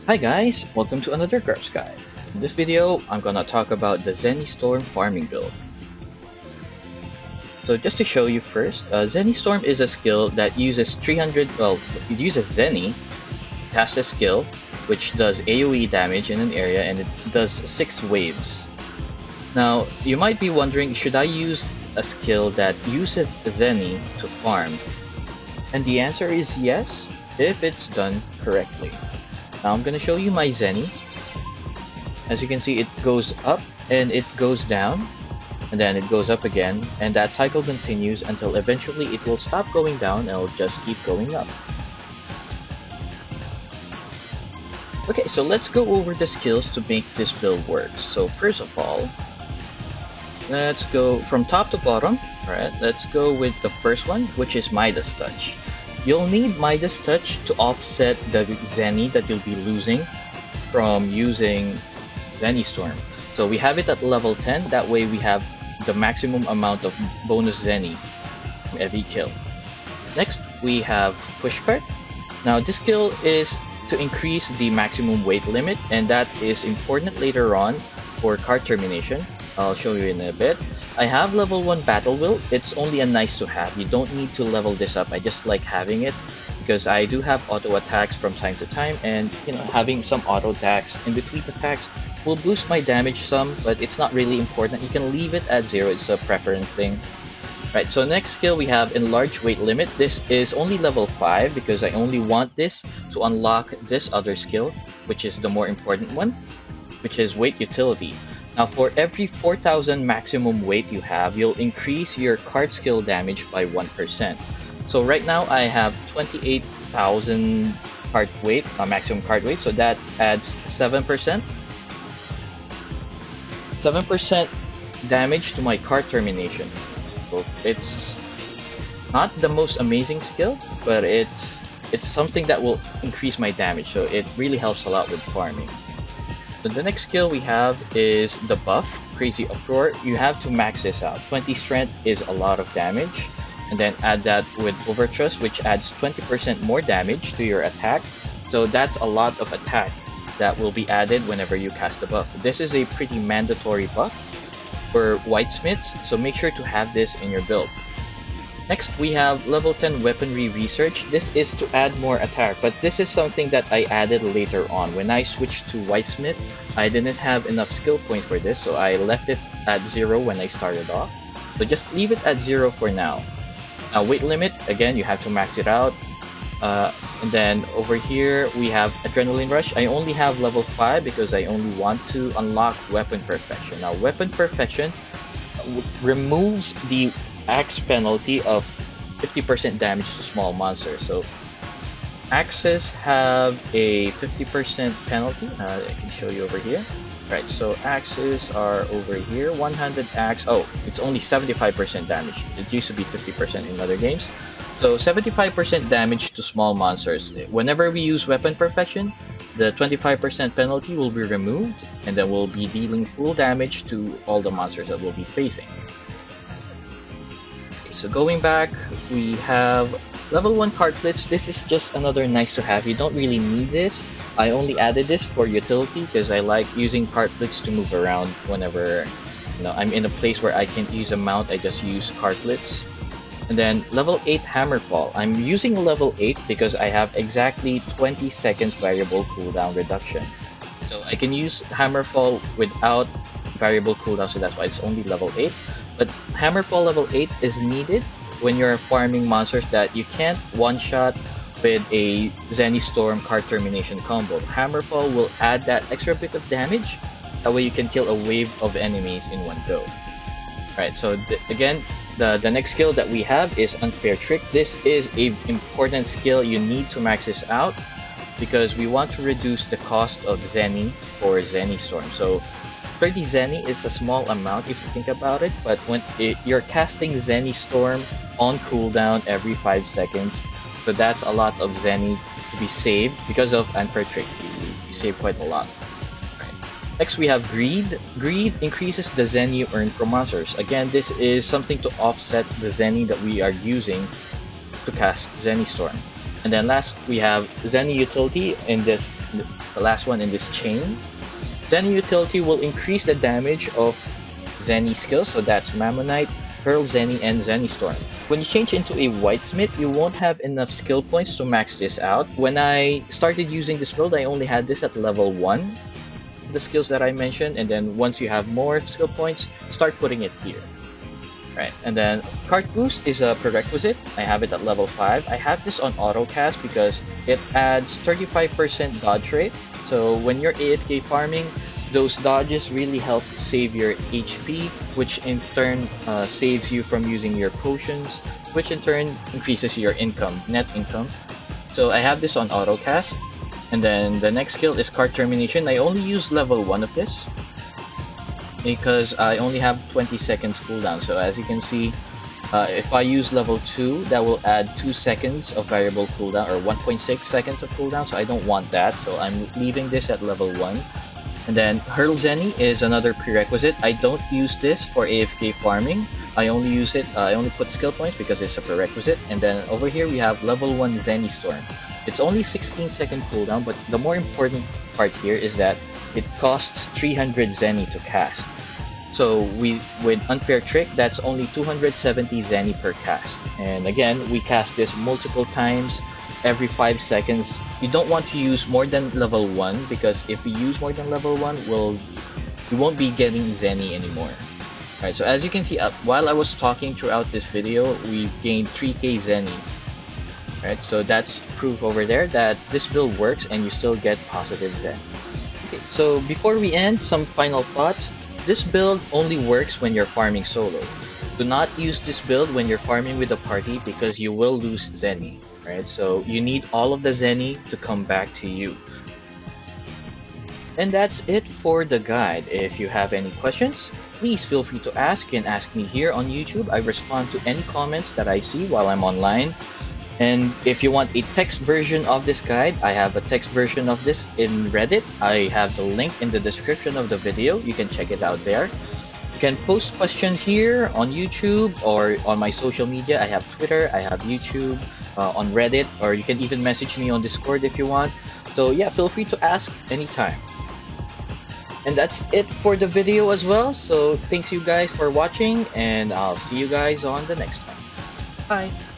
Hi guys, welcome to another Grawrz guide. In this video, I'm gonna talk about the Zeny Storm farming build. So just to show you first, Zeny Storm is a skill that uses it uses Zeny, has a skill which does AoE damage in an area and it does 6 waves. Now, you might be wondering, should I use a skill that uses Zeny to farm? And the answer is yes, if it's done correctly. Now I'm going to show you my Zeny. As you can see, it goes up and it goes down, and then it goes up again, and that cycle continues until eventually it will stop going down and it'll just keep going up. Okay, so let's go over the skills to make this build work. So first of all, let's go from top to bottom. Alright, let's go with the first one, which is Midas Touch. You'll need Midas Touch to offset the Zeny that you'll be losing from using Zeny Storm. So we have it at level 10, that way we have the maximum amount of bonus Zeny from every kill. Next, we have Push Cart. Now this skill is to increase the maximum weight limit, and that is important later on for card termination. I'll show you in a bit. I have level 1 Battle Will. It's only a nice to have. You don't need to level this up. I just like having it because I do have auto attacks from time to time, and having some auto attacks in between attacks will boost my damage some, but it's not really important. You can leave it at 0. It's a preference thing. Right, so next skill we have Enlarge Weight Limit. This is only level 5 because I only want this to unlock this other skill, which is the more important one, which is Weight Utility. Now for every 4,000 maximum weight you have, you'll increase your card skill damage by 1%. So right now I have 28,000 card weight, maximum card weight, so that adds 7%. 7% damage to my card termination. So it's not the most amazing skill, but it's something that will increase my damage, so it really helps a lot with farming. So the next skill we have is the buff, Crazy Uproar. You have to max this out. 20 strength is a lot of damage, and then add that with Overtrust, which adds 20% more damage to your attack. So that's a lot of attack that will be added whenever you cast the buff. This is a pretty mandatory buff for Whitesmiths, so make sure to have this in your build. Next, we have level 10 Weaponry Research. This is to add more attack, but this is something that I added later on. When I switched to Whitesmith, I didn't have enough skill points for this, so I left it at 0 when I started off. So just leave it at 0 for now. Now, weight limit, again, you have to max it out. And then over here, we have Adrenaline Rush. I only have level 5 because I only want to unlock Weapon Perfection. Now, Weapon Perfection removes the axe penalty of 50% damage to small monsters. So axes have a 50% penalty. I can show you over here. Right, so axes are over here. One-handed axe, oh, it's only 75% damage. It used to be 50% in other games. So 75% damage to small monsters. Whenever we use Weapon Perfection, the 25% penalty will be removed, and then we'll be dealing full damage to all the monsters that we'll be facing. So going back, we have level 1 Cartlets. This is just another nice to have. You don't really need this. I only added this for utility because I like using Cartlets to move around whenever I'm in a place where I can't use a mount. I just use Cartlets. And then level 8 Hammerfall. I'm using level 8 because I have exactly 20 seconds variable cooldown reduction. So I can use Hammerfall without variable cooldown, so that's why it's only level 8. But Hammerfall level 8 is needed when you're farming monsters that you can't one-shot with a Zeny Storm card termination combo. Hammerfall will add that extra bit of damage, that way you can kill a wave of enemies in one go. Right, so again, the next skill that we have is Unfair Trick. This is an important skill. You need to max this out because we want to reduce the cost of Zeny for Zeny Storm. So 30 Zeny is a small amount if you think about it, but when you're casting Zeny Storm on cooldown every 5 seconds, so that's a lot of Zeny to be saved because of Unfair Trick. You save quite a lot. Right. Next we have Greed. Greed increases the Zeny you earn from monsters. Again, this is something to offset the Zeny that we are using to cast Zeny Storm. And then last, we have Zeny Utility in this, the last one in this chain. Zeny Utility will increase the damage of Zeny skills, so that's Mammonite, Pearl Zeny, and Zeny Storm. When you change into a Whitesmith, you won't have enough skill points to max this out. When I started using this build, I only had this at level 1, the skills that I mentioned, and then once you have more skill points, start putting it here. Right, and then Cart Boost is a prerequisite. I have it at level 5. I have this on auto cast because it adds 35% dodge rate. So when you're AFK farming, those dodges really help save your HP, which in turn saves you from using your potions, which in turn increases your income, net income. So I have this on auto cast. And then the next skill is Cart Termination. I only use level 1 of this because I only have 20 seconds cooldown. So as you can see, if I use level 2, that will add 2 seconds of variable cooldown, or 1.6 seconds of cooldown, so I don't want that, so I'm leaving this at level 1. And then Hurl Zeny is another prerequisite. I don't use this for AFK farming. I only use it, I only put skill points because it's a prerequisite. And then over here we have level 1 Zeny Storm. It's only 16-second cooldown, but the more important part here is that it costs 300 Zeny to cast. So with Unfair Trick, that's only 270 Zeny per cast. And again, we cast this multiple times every 5 seconds. You don't want to use more than level 1 because if you use more than level 1, you won't be getting Zeny anymore. Alright, so as you can see, while I was talking throughout this video, we gained 3k Zeny. Right, so that's proof over there that this build works and you still get positive Zen. Okay, so before we end, some final thoughts. This build only works when you're farming solo. Do not use this build when you're farming with a party because you will lose Zeny. Right, so you need all of the Zeny to come back to you. And that's it for the guide. If you have any questions, please feel free to ask. You can ask me here on YouTube. I respond to any comments that I see while I'm online. And if you want a text version of this guide, I have a text version of this in Reddit. I have the link in the description of the video. You can check it out there. You can post questions here on YouTube or on my social media. I have Twitter, I have YouTube, on Reddit, or you can even message me on Discord if you want. So yeah, feel free to ask anytime. And that's it for the video as well. So thanks you guys for watching, and I'll see you guys on the next one. Bye!